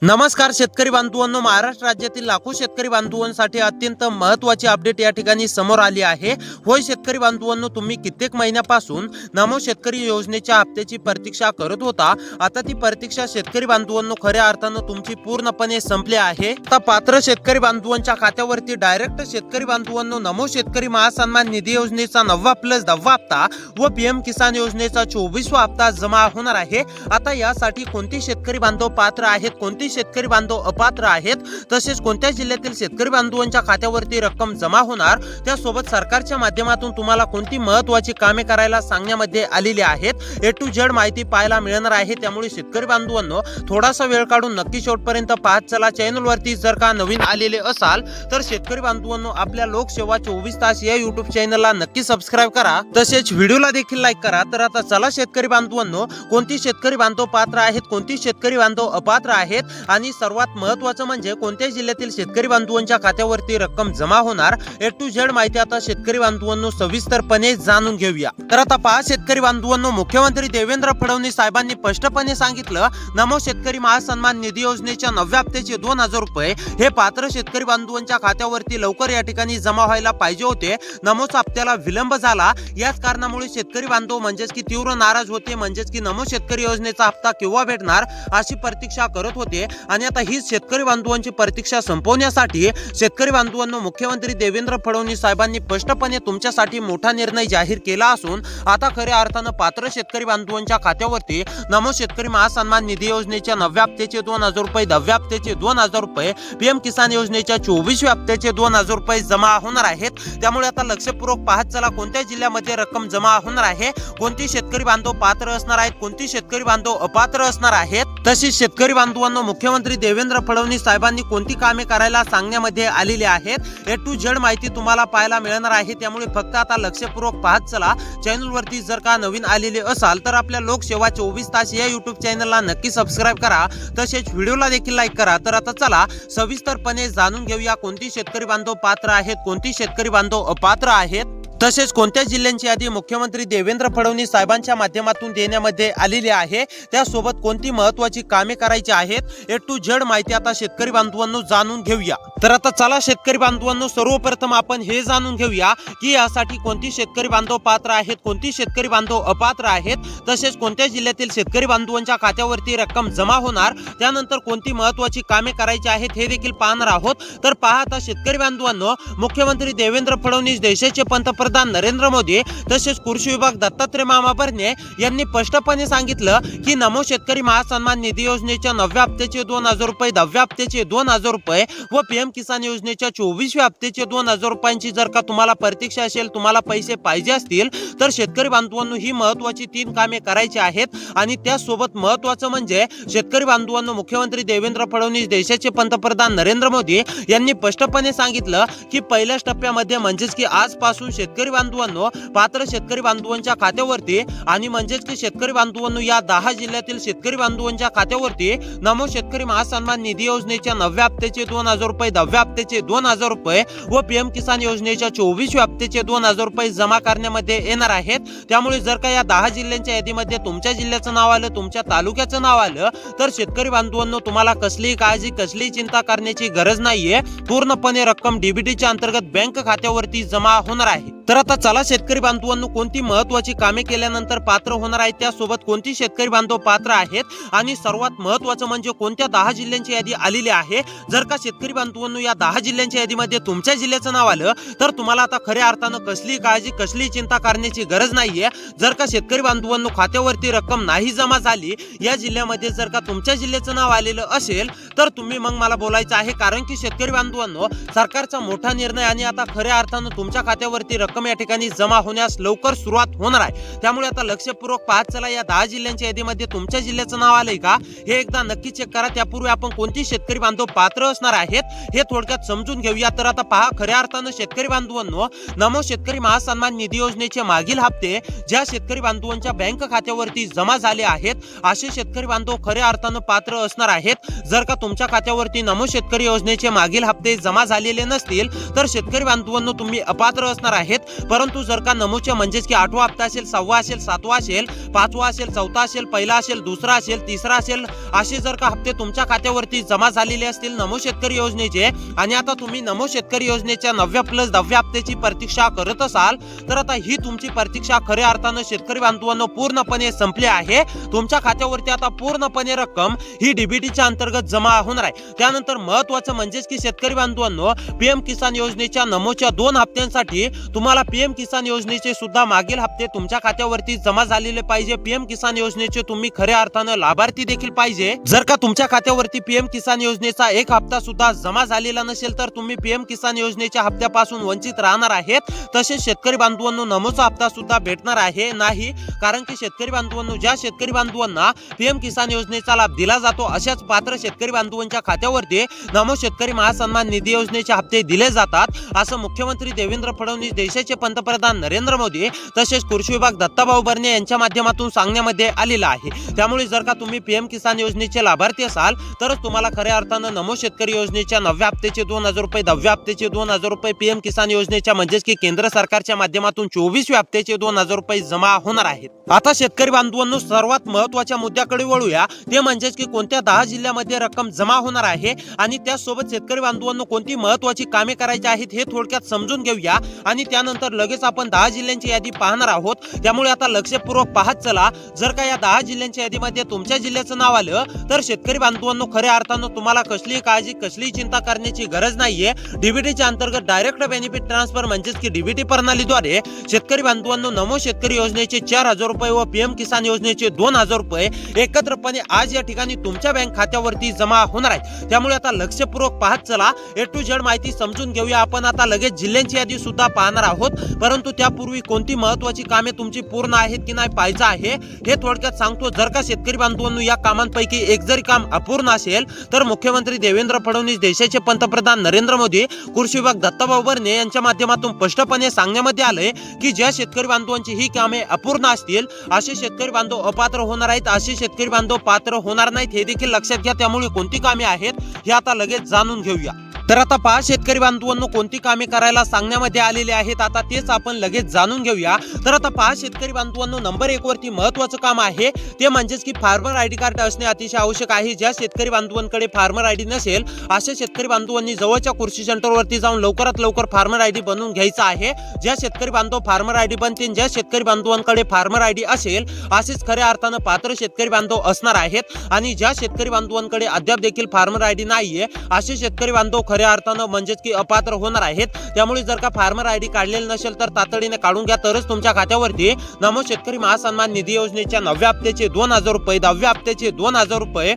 नमस्कार शेतकरी बांधवांनो, महाराष्ट्र राज्यातील लाखो शेतकरी बांधवांसाठी अत्यंत महत्त्वाची अपडेट या ठिकाणी समोर आली आहे। होय शेतकरी बांधवांनो, तुम्ही कित्येक महिन्यापासून नमो शेतकरी योजनेच्या हप्त्याची प्रतीक्षा करत होता। आता ती प्रतीक्षा शेतकरी बांधवांनो खऱ्या अर्थानं तुमची पूर्णपणे संपली आहे। आता पात्र शेतकरी बांधवांच्या खात्यावरती डायरेक्ट शेतकरी बांधवांनो नमो शेतकरी महासन्मान निधी योजनेचा 9वा प्लस 10वा हप्ता व पीएम किसान योजनेचा 24वा हप्ता जमा होणार आहे। आता यासाठी कोणते शेतकरी बांधव पात्र आहेत, कोणते शेतकरी बांधव अपात्र आहेत, तसेच कोणत्या जिल्ह्यातील शेतकरी बांधवांच्या खात्यावरती रक्कम जमा होणार, त्यासोबत सरकारच्या माध्यमातून तुम्हाला कोणती महत्त्वाची कामे करायला सांगण्यामध्ये आलेली आहेत, ए टू झेड माहिती पाहायला मिळणार आहे। त्यामुळे शेतकरी बांधवांनो थोडासा वेळ काढून नक्की शेवटपर्यंत पाहत चला। चॅनलवरती जर का नवीन आलेले असाल तर शेतकरी बांधवांनो आपल्या लोकसेवा 24 तास या YouTube चॅनलला नक्की सबस्क्राइब करा, तसेच व्हिडिओला देखील लाईक करा। तर आता चला शेतकरी बांधवांनो, कोणती शेतकरी बांधव पात्र आहेत, कोणती शेतकरी बांधव अपात्र आहेत आणि सर्वात महत्त्वाचं म्हणजे कोणत्या जिल्ह्यातील शेतकरी बांधवांच्या खात्यावरती रक्कम जमा होणार, ए टू झेड माहिती आता शेतकरी बांधवांनो सविस्तरपणे जाणून घेऊया। तर आता पहा शेतकरी बांधवांनो, मुख्यमंत्री देवेंद्र फडणवीस साहेबांनी स्पष्टपणे सांगितलं, नमो शेतकरी महासन्मान निधी योजनेच्या 9व्या हप्त्याचे 2000 रुपये हे पात्र शेतकरी बांधवांच्या खात्यावरती लवकर या ठिकाणी जमा व्हायला पाहिजे होते। नमोच्या हप्त्याला विलंब झाला, याच कारणामुळे शेतकरी बांधव म्हणजेच की तीव्र नाराज होते, म्हणजेच की नमो शेतकरी योजनेचा हप्ता केव्हा भेटणार अशी प्रतीक्षा करत होते। आणि आता ही शेतकरी बांधवांची प्रतीक्षा संपवण्यासाठी शेतकरी बांधवांनो मुख्यमंत्री देवेंद्र फडणवीस साहेबांनी स्पष्टपणे तुमच्यासाठी मोठा निर्णय जाहीर केला असून आता खऱ्या अर्थानं पात्र शेतकरी बांधवांच्या खात्यावरती नमो शेतकरी महासन्मान निधी योजनेच्या 9व्या हप्त्याचे 2000 रुपये, 10व्या हप्त्याचे 2000 रुपये, पीएम किसान योजनेच्या 24व्या हप्त्याचे 2000 रुपये जमा होणार आहेत। त्यामुळे आता लक्षपूर्वक पाहत चला कोणत्या जिल्ह्यामध्ये रक्कम जमा होणार आहे, कोणती शेतकरी बांधव पात्र असणार आहेत, कोणती शेतकरी बांधव अपात्र असणार आहेत, तसेच शेतकरी बांधवांनो मुख्यमंत्री देवेंद्र फडणवीस साहेबांनी कोणती कामे करायला सांगण्यामध्ये आलेली आहेत, ए टू झेड माहिती तुम्हाला पाहायला मिळणार आहे। त्यामुळे फक्त आता लक्षपूर्वक पाहत चला। चॅनलवरती जर का नवीन आलेले असाल तर आपल्या लोकसेवा 24 तास या YouTube चॅनलला नक्की सबस्क्राइब करा, तसेच व्हिडिओला देखील लाईक करा। तर आता चला सविस्तरपणे जाणून घेऊया कोणती शेतकरी बांधव पात्र आहेत, कोणती शेतकरी बांधव अपात्र आहेत, तसेच कोणत्या जिल्ह्यांची यादी मुख्यमंत्री देवेंद्र फडणवीस साहेबांच्या माध्यमातून देण्यामध्ये आलेली आहे, त्यासोबत कोणती महत्त्वाची कामे करायची आहेत, ए टू झेड माहिती आता शेतकरी बांधवांनो जाणून घेऊया। तर आता चला शेतकरी बांधवांनो, सर्वप्रथम आपण हे जाणून घेऊया की यासाठी कोणती शेतकरी बांधव पात्र आहेत, कोणती शेतकरी बांधव अपात्र आहेत, तसेच कोणत्या जिल्ह्यातील शेतकरी बांधवांच्या खात्यावरती रक्कम जमा होणार, त्यानंतर कोणती महत्त्वाची कामे करायची आहेत हे देखील पाहणार आहोत। तर पहा आता शेतकरी बांधवांनो, मुख्यमंत्री देवेंद्र फडणवीस, देशाचे पंतप्रधान नरेंद्र मोदी तसेच कृषी विभाग दत्तात्रय मामा भरणे यांनी स्पष्टपणे सांगितलं की नमो शेतकरी महासन्मान निधी योजनेच्या 9व्या हप्त्याचे 2000 रुपये, 10व्या हप्त्याचे 2000 रुपये व पीएम किसान योजनेच्या 24व्या हप्त्याचे 2000 रुपयांची जर का तुम्हाला प्रतीक्षा असेल, तुम्हाला पैसे पाहिजे असतील तर शेतकरी बांधवांनो ही महत्त्वाची 3 कामे करायची आहेत। आणि त्यासोबत महत्त्वाचं म्हणजे शेतकरी बांधवांनो मुख्यमंत्री देवेंद्र फडणवीस, देशाचे पंतप्रधान नरेंद्र मोदी यांनी स्पष्टपणे सांगितलं की पहिल्याच टप्प्यामध्ये म्हणजेच की आजपासून शेतकरी बांधवांनो पात्र शेतकरी बांधवांच्या खात्यावरती आणि म्हणजेच की शेतकरी बांधवांनो या 10 जिल्ह्यातील शेतकरी बांधवांच्या खात्यावरती नमो शेतकरी महासन्मान निधी योजनेच्या 9व्या हप्त्याचे 2000 रुपये, 10व्या हप्त्याचे 2000 रुपये व पीएम किसान योजनेच्या 24व्या हप्त्याचे 2000 रुपये जमा करण्यामध्ये येणार आहेत। त्यामुळे जर का या 10 जिल्ह्यांच्या यादीमध्ये तुमच्या जिल्ह्याचं नाव आलं, तुमच्या तालुक्याचं नाव आलं तर शेतकरी बांधवांनो तुम्हाला कसलीही काळजी, कसलीही चिंता करण्याची गरज नाहीये। पूर्णपणे रक्कम डीबीटीच्या अंतर्गत बँक खात्यावरती जमा होणार आहे। तर आता चला शेतकरी बांधवांनो, कोणती महत्त्वाची कामे केल्यानंतर पात्र होणार आहेत, त्यासोबत कोणती शेतकरी बांधव पात्र आहेत आणि सर्वात महत्त्वाचं म्हणजे कोणत्या 10 जिल्ह्यांची यादी आलेली आहे। जर का शेतकरी बांधवांनो या 10 जिल्ह्यांच्या यादीमध्ये तुमच्या जिल्ह्याचं नाव आलं तर तुम्हाला आता खऱ्या अर्थानं कसलीही काळजी, कसलीही चिंता करण्याची गरज नाहीये। जर का शेतकरी बांधवांनो खात्यावरती रक्कम नाही जमा झाली, या जिल्ह्यामध्ये जर का तुमच्या जिल्ह्याचं नाव आलेलं असेल तर तुम्ही मग मला बोलायचं आहे, कारण की शेतकरी बांधवांनो सरकारचा मोठा निर्णय आणि आता खऱ्या अर्थानं तुमच्या खात्यावरती रक्कम या ठिकाणी जमा होण्यास लवकर सुरुवात होणार आहे। त्यामुळे आता लक्षपूर्वक पाहत चला, या 10 जिल्ह्यांच्या यादीमध्ये तुमच्या जिल्ह्याचं नाव आलंय का हे एकदा नक्की चेक करा। त्यापूर्वी आपण कोणती शेतकरी बांधव पात्र असणार आहेत हे थोडक्यात समजून घेऊया। तर आता पहा खऱ्या अर्थानं शेतकरी बांधवांनो, नमो शेतकरी महासन्मान निधी योजनेचे मागील हप्ते ज्या शेतकरी बांधवांच्या बँक खात्यावरती जमा झाले आहेत असे शेतकरी बांधव खऱ्या अर्थानं पात्र असणार आहेत। जर का तुमच्या खात्यावरती नमो शेतकरी योजनेचे मागील हप्ते जमा झालेले नसतील तर शेतकरी बांधवांनो तुम्ही अपात्र असणार आहेत। परंतु जर का नमोच्या म्हणजेच की 8वा हप्ता असेल, 6वा असेल, 7वा असेल, 5वा असेल, 4था असेल, पहिला असेल, दुसरा असेल, तिसरा असेल, असे जर का हप्ते तुमच्या खात्यावरती जमा झालेले असतील नमो शेतकरी योजनेचे आणि आता तुम्ही नमो शेतकरी योजनेच्या 9व्या प्लस 10व्या हप्त्याची प्रतीक्षा करत असाल तर आता ही तुमची प्रतीक्षा खऱ्या अर्थानं शेतकरी बांधवांनो पूर्णपणे संपली आहे। तुमच्या खात्यावरती आता पूर्णपणे रक्कम ही डीबीटीच्या अंतर्गत जमा होणार आहे। त्यानंतर महत्त्वाचं म्हणजेच की शेतकरी बांधवांनो पीएम किसान योजनेच्या नमोच्या 2 हप्त्यांसाठी तुम्हाला पीएम किसान योजनेचे सुद्धा मागील हप्ते तुमच्या खात्यावरती जमा झालेले पाहिजे। पीएम किसान योजनेचे तुम्ही खऱ्या अर्थानं लाभार्थी देखील पाहिजे। जर का तुमच्या खात्यावरती पीएम किसान योजनेचा 1 हप्ता सुद्धा जमा झालेला नसेल तर तुम्ही पीएम किसान योजनेच्या हप्त्यापासून वंचित राहणार आहेत। तसेच शेतकरी बांधवांनो नमोचा हप्ता सुद्धा भेटणार आहे नाही, कारण की शेतकरी बांधवांनो ज्या शेतकरी बांधवांना पीएम किसान योजनेचा लाभ दिला जातो अशाच पात्र शेतकरी बांधवांच्या खात्यावरती नमो शेतकरी महासन्मान निधी योजनेचे हप्ते दिले जातात, असं मुख्यमंत्री देवेंद्र फडणवीस, देशाचे पंतप्रधान नरेंद्र मोदी तसेच कृषी विभाग दत्ताभाऊ भरणे यांच्या माध्यमातून सांगण्यामध्ये आलेलं आहे। त्यामुळे जर का तुम्ही पीएम किसान योजनेचे लाभार्थी असाल तरच तुम्हाला खऱ्या अर्थानं नमो शेतकरी योजनेच्या 9व्या हप्त्याचे 2000 रुपये, 10व्या हप्त्याचे 2000 रुपये, पीएम किसान योजनेच्या म्हणजेच की केंद्र सरकारच्या माध्यमातून 24व्या हप्त्याचे 2000 रुपये जमा होणार आहेत। आता शेतकरी बांधवांनो सर्वात महत्त्वाच्या मुद्द्याकडे वळूया, ते म्हणजेच की कोणत्या 10 जिल्ह्यामध्ये रक्कम जमा होणार आहे आणि त्यासोबत शेतकरी बांधवांनो कोणती महत्त्वाची कामे करायची आहेत हे थोडक्यात समजून घेऊया आणि त्यानंतर लगेच आपण 10 जिल्ह्यांची यादी पाहणार आहोत। त्यामुळे आता लक्षपूर्वक पाहत चला। जर का या 10 जिल्ह्यांच्या यादीमध्ये तुमच्या जिल्ह्याचं नाव आलं तर शेतकरी बांधवांनो खऱ्या अर्थानं तुम्हाला कसलीही काळजी, कसलीही चिंता करण्याची गरज नाहीये। डीबीटीच्या अंतर्गत डायरेक्ट बेनिफिट ट्रान्सफर म्हणजेच की डीबीटी प्रणालीद्वारे शेतकरी बांधवांनो नमो शेतकरी योजनेचे 4000 रुपये व पीएम किसान योजनेचे 2000 रुपये एकत्रपणे आज या ठिकाणी तुमच्या बँक खात्यावरती जमा होणार आहे। त्यामुळे आता लक्षपूर्वक पाहत चला, ए टू झेड माहिती समजून घेऊया। आपण आता लगेच जिल्ह्यांची यादी सुद्धा पाहणार आहोत, परंतु त्यापूर्वी कोणती महत्त्वाची कामे तुमची पूर्ण आहेत की नाही पाहायचं आहे हे थोडक्यात सांगतो। जर का शेतकरी बांधवांनो या कामांपैकी एक जरी काम अपूर्ण असेल तर मुख्यमंत्री देवेंद्र फडणवीस, देशाचे पंतप्रधान नरेंद्र मोदी, कृषी विभाग दत्ताभाऊ भरणे यांच्या माध्यमातून स्पष्टपणे सांगण्यामध्ये आलंय की ज्या शेतकरी बांधवांची ही कामे अपूर्ण असतील असे शेतकरी बांधव अपात्र होणार आहेत, असे शेतकरी बांधव पात्र होणार नाहीत हे देखील लक्षात घ्या। त्यामुळे कोणती कामे आहेत हे आता लगेच जाणून घेऊया। तर आता 5 शेतकरी बांधवांनो कोणती कामे करायला सांगण्यामध्ये आलेले आहेत आता तेच आपण लगेच जाणून घेऊया। तर आता 5 शेतकरी बांधवांनो नंबर 1 वरती महत्त्वाचं काम आहे ते म्हणजेच की फार्मर आयडी कार्ड असणे अतिशय आवश्यक आहे। ज्या शेतकरी बांधवांकडे फार्मर आयडी नसेल अशा शेतकरी बांधवांनी जवळच्या कृषी सेंटरवरती जाऊन लवकरात लवकर फार्मर आयडी बनवून घ्यायचा आहे। ज्या शेतकरी बांधव फार्मर आयडी बनतील, ज्या शेतकरी बांधवांकडे फार्मर आयडी असेल असेच खऱ्या अर्थानं पात्र शेतकरी बांधव असणार आहेत आणि ज्या शेतकरी बांधवांकडे अद्याप देखील फार्मर आयडी नाहीये असे शेतकरी बांधव खऱ्या अर्थानं म्हणजेच की अपात्र होणार आहेत। त्यामुळे जर का फार्मर आयडी काढलेलं नसेल तर तातडीने काढून घ्या, तरच तुमच्या खात्यावरती नमो शेतकरी महासन्मान निधी योजनेच्या 9व्या हप्त्याचे 2000 रुपये, 10व्या हप्त्याचे 2000 रुपये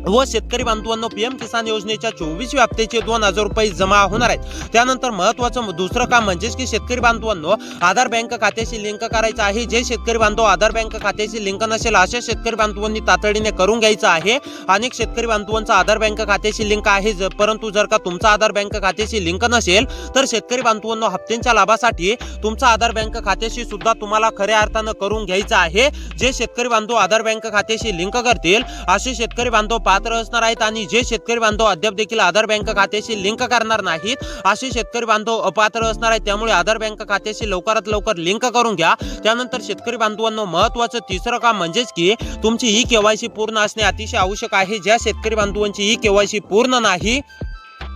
व शेतकरी बांधवांनो पीएम किसान योजनेच्या 24व्या हप्त्याचे 2000 रुपये जमा होणार आहेत। त्यानंतर महत्त्वाचं दुसरं काम म्हणजेच की शेतकरी बांधवांनो आधार बँक खात्याशी लिंक करायचं आहे। जे शेतकरी बांधव आधार बँक खात्याशी लिंक नसेल अशा शेतकरी बांधवांनी तातडीने करून घ्यायचं आहे। अनेक शेतकरी बांधवांचा आधार बँक खात्याशी लिंक आहे, परंतु जर का तुमचा आधार बँक खात्याशी लिंक नसेल तर शेतकरी बांधवांनो हप्त्यांच्या लाभासाठी तुमचा आधार बँक खात्याशी सुद्धा तुम्हाला खऱ्या अर्थानं करून घ्यायचं आहे। जे शेतकरी बांधव आधार बँक खात्याशी लिंक करतील असे शेतकरी बांधव पात्र असणार आहेत आणि जे शेतकरी बांधव अद्याप देखील आधार बँक खात्याशी लिंक करणार नाहीत असे शेतकरी बांधव अपात्र असणार आहेत। त्यामुळे आधार बँक खात्याशी लवकरात लवकर लिंक करून घ्या। त्यानंतर शेतकरी बांधवांनो महत्त्वाचं तिसरं काम म्हणजेच की तुमची ई केवायसी पूर्ण असणे अतिशय आवश्यक आहे। ज्या शेतकरी बांधवांची ई केवायसी पूर्ण नाही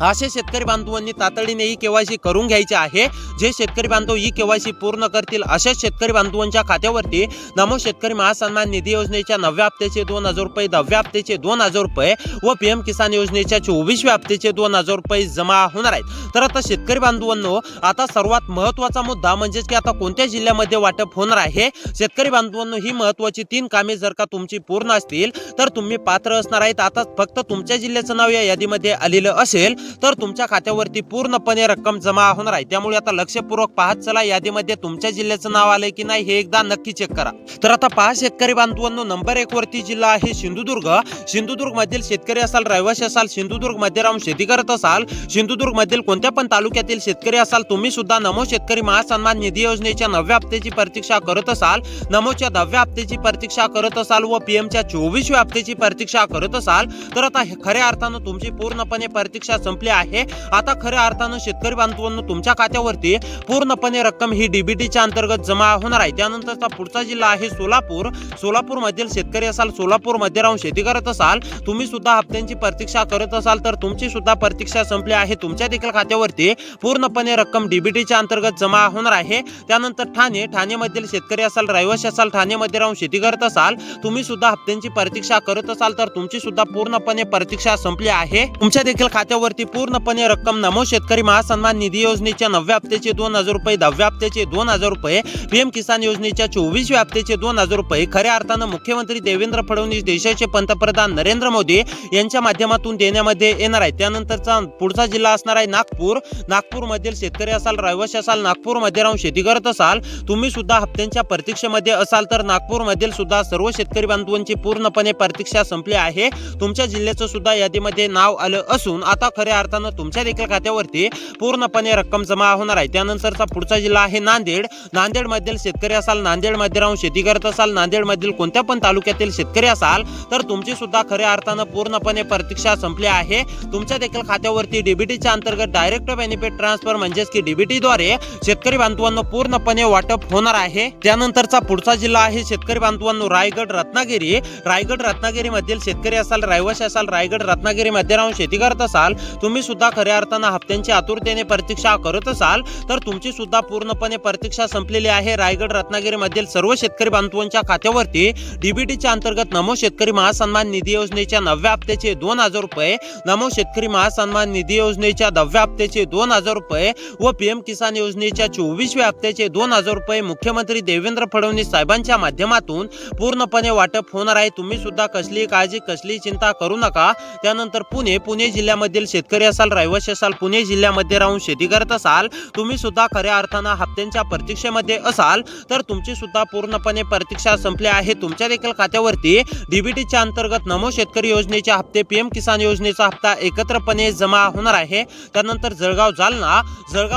असे शेतकरी बांधवांनी तातडीने ई केवायसी करून घ्यायचे आहे। जे शेतकरी बांधव ई केवायसी पूर्ण करतील अशाच शेतकरी बांधवांच्या खात्यावरती नमो शेतकरी महासन्मान निधी योजनेच्या 9व्या हप्त्याचे 2000 रुपये, 10व्या हप्त्याचे 2000 रुपये व पीएम किसान योजनेच्या 24व्या हप्त्याचे 2000 रुपये जमा होणार आहेत। तर आता शेतकरी बांधवांनो आता सर्वात महत्त्वाचा मुद्दा म्हणजेच की आता कोणत्या जिल्ह्यामध्ये वाटप होणार आहे। शेतकरी बांधवांनो ही महत्त्वाची 3 कामे जर का तुमची पूर्ण असतील तर तुम्ही पात्र असणार आहेत। आता फक्त तुमच्या जिल्ह्याचं नाव या यादीमध्ये आलेलं असेल तर तुमच्या खात्यावरती पूर्णपणे रक्कम जमा होणार आहे। त्यामुळे आता लक्षपूर्वक पाहत चला यादीमध्ये तुमच्या जिल्ह्याचं नाव आलंय की नाही हे एकदा नक्की चेक करा। तर आता 5 शेतकरी बांधवांनो नंबर 1 वरती जिल्हा आहे सिंधुदुर्ग। सिंधुदुर्ग मधील शेतकरी असाल, रहिवासी असाल, सिंधुदुर्ग मध्ये राहून शेती करत असाल, सिंधुदुर्ग मधील कोणत्या पण तालुक्यातील शेतकरी असाल, तुम्ही सुद्धा नमो शेतकरी महासन्मान निधी योजनेच्या 9व्या हप्त्याची प्रतीक्षा करत असाल, नमोच्या 10व्या हप्त्याची प्रतीक्षा करत असाल व पीएमच्या 24व्या हप्त्याची प्रतीक्षा करत असाल तर आता खऱ्या अर्थानं तुमची पूर्णपणे प्रतीक्षा संपली आहे। आता खऱ्या अर्थानं शेतकरी बांधवांनो तुमच्या खात्यावरती पूर्णपणे रक्कम ही डीबीटीच्या अंतर्गत जमा होणार आहे। त्यानंतरचा पुढचा जिल्हा आहे सोलापूर। सोलापूर मधील शेतकरी असाल, सोलापूर मध्ये राहून शेती करत असाल, तुम्ही सुद्धा हप्त्यांची प्रतीक्षा करत असाल तर तुमची सुद्धा प्रतीक्षा संपली आहे। तुमच्या देखील खात्यावरती पूर्णपणे रक्कम डीबीटीच्या अंतर्गत जमा होणार आहे। त्यानंतर ठाणे मधील शेतकरी असाल, रहिवासी असाल, ठाणे मध्ये राहून शेती करत असाल, तुम्ही सुद्धा हप्त्यांची प्रतीक्षा करत असाल तर तुमची सुद्धा पूर्णपणे प्रतीक्षा संपली आहे। तुमच्या देखील खात्यावरती पूर्णपणे रक्कम नमो शेतकरी महासन्मान निधी योजनेच्या 9व्या हप्त्याचे 2000 रुपये, 10व्या हप्त्याचे 2000 रुपये, पीएम किसान योजनेच्या 24व्या हप्त्याचे 2000 रुपये खऱ्या अर्थानं मुख्यमंत्री देवेंद्र फडणवीस, देशाचे पंतप्रधान नरेंद्र मोदी यांच्या माध्यमातून देण्यामध्ये येणार आहे। त्यानंतरचा पुढचा जिल्हा असणार आहे नागपूर। नागपूर मधील शेतकरी असाल, रहिवासी असाल, नागपूर मध्ये राहून शेती करत असाल, तुम्ही सुद्धा हप्त्यांच्या प्रतीक्षेमध्ये असाल तर नागपूर मधील सुद्धा सर्व शेतकरी बांधवांची पूर्णपणे प्रतीक्षा संपली आहे। तुमच्या जिल्ह्याचं सुद्धा यादीमध्ये नाव आलं असून आता खऱ्या अर्थानं तुमच्या देखील खात्यावरती पूर्णपणे रक्कम जमा होणार आहे। त्यानंतरचा पुढचा जिल्हा आहे नांदेड। नांदेड मधील शेतकरी असाल, नांदेड मध्ये राहून शेती करत असाल, नांदेड मधील कोणत्या पण तालुक्यातील शेतकरी असाल तर तुमची सुद्धा खऱ्या अर्थानं पूर्णपणे प्रतीक्षा संपली आहे। तुमच्या देखील खात्यावरती डीबीटीच्या अंतर्गत डायरेक्ट बेनिफिट ट्रान्सफर म्हणजेच की डीबीटी द्वारे शेतकरी बांधवांना पूर्णपणे वाटप होणार आहे। त्यानंतरचा पुढचा जिल्हा आहे शेतकरी बांधवांनो रायगड रत्नागिरी। रायगड रत्नागिरी मधील शेतकरी असाल, रहिवासी असाल, रायगड रत्नागिरी मध्ये राहून शेती करत असाल, तुम्ही सुद्धा खऱ्या अर्थानं हप्त्यांची आतुरतेने प्रतीक्षा करत असाल तर तुमची सुद्धा पूर्णपणे प्रतीक्षा संपलेली आहे। रायगड रत्नागिरी मधील सर्व शेतकरी बांधवांच्या खात्यावरती डीबीटीच्या अंतर्गत नमो शेतकरी महासन्मान निधी योजनेच्या 9व्या हप्त्याचे 2000 रुपये, नमो शेतकरी महासन्मान निधी योजनेच्या 10व्या हप्त्याचे 2000 रुपये व पीएम किसान योजनेच्या 24व्या हप्त्याचे 2000 रुपये मुख्यमंत्री देवेंद्र फडणवीस साहेबांच्या माध्यमातून पूर्णपणे वाटप होणार आहे। तुम्ही सुद्धा कसली काळजी, कसली चिंता करू नका। त्यानंतर पुणे जिल्ह्यामधील शेतकरी असाल, रहिवासी असाल, पुणे जिल्ह्यामध्ये राहून शेती करत असाल, तुम्ही सुद्धा खऱ्या अर्थानं हप्त्यांच्या प्रतीक्षेमध्ये असाल तर तुमची सुद्धा पूर्णपणे प्रतीक्षा संपली आहे। तुमच्या देखील खात्यावरती डीबीटीच्या अंतर्गत नमो शेतकरी योजनेचे हप्ते, पीएम किसान योजनेचा हप्ता एकत्रपणे जमा होणार आहे। त्यानंतर जळगाव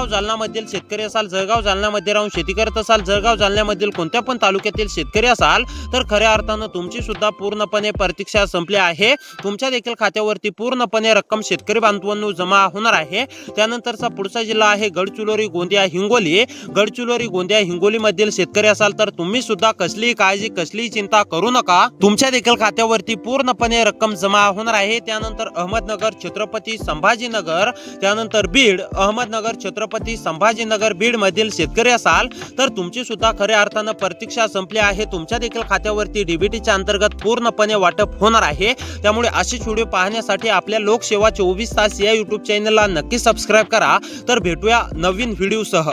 जालना मधील शेतकरी असाल, जळगाव जालन्यामध्ये राहून शेती करत असाल, जळगाव जालन्यामधील कोणत्या पण तालुक्यातील शेतकरी असाल तर खऱ्या अर्थानं तुमची सुद्धा पूर्णपणे प्रतीक्षा संपली आहे। तुमच्या देखील खात्यावरती पूर्णपणे रक्कम शेतकरी बांधवांनो जमा होणार आहे। त्यानंतरचा पुढचा जिल्हा आहे गडचिरोली, गोंदिया, हिंगोली। गडचिरोली, गोंदिया, हिंगोली मधील शेतकरी असाल तर तुम्ही सुद्धा कसली काळजी, कसली चिंता करू नका। तुमच्या देखील खात्यावरती पूर्णपणे रक्कम जमा होणार आहे। त्यानंतर अहमदनगर, छत्रपती संभाजीनगर, त्यानंतर बीड, अहमदनगर, छत्रपती संभाजीनगर, बीड मधील शेतकरी असाल तर तुमची सुद्धा खऱ्या अर्थानं प्रतीक्षा संपली आहे। तुमच्या देखील खात्यावरती डीबीटीच्या अंतर्गत पूर्णपणे वाटप होणार आहे। त्यामुळे अशीच व्हिडिओ पाहण्यासाठी आपल्या लोकसेवा 24 तास या YouTube चॅनलला नक्की सबस्क्राइब करा। तर भेटूया नवीन व्हिडिओसह।